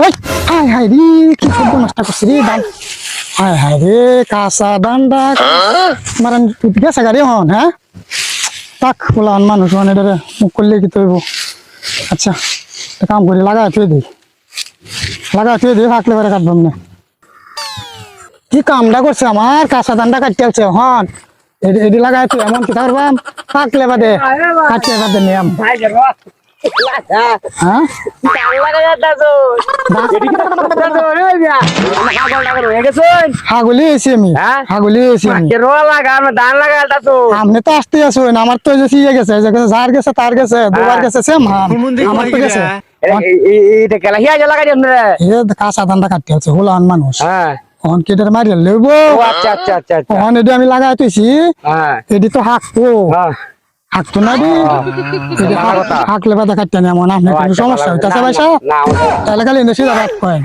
high high রে কি সব নষ্ট করছিস রে ধান হাই হাই রে কাঁচা ধানটা মারান গেছে গাড়ি হন হ্যাঁ তাক বলা মানুষ মানে এটা মুখ করলে কি তৈব আচ্ছা কাম করি লাগাই থুয়ে দিই ফাঁকলে বেড়ে কাটবাম না কি কামটা করছে আমার কাঁচা ধানটা কাটতে আছে হন এটি লাগাই তুই এমন কি করবাম ফাঁকলে বাদে কাটতে বাদে নিয়ম হ্যাঁ হাগুলি এসি আমি আপনি তো আসতে আসুন আমার তো ইয়ে গেছে যার গেছে তার গেছে দুবার গেছে সেম আমার তো গেছে কাঁচা ধানটা কাটতে আছে হলান মানুষ অন কেটে মারিয়ে লইব অন এটি আমি লাগাই তুইছি এটি তো হাঁকবো হাঁকতো না রে হাঁকলে বাদা কাটতে নেই এমন আপনার কোনো সমস্যা হইতেছে পয়সা তাহলে খালি এনে সিধা রাখ কয়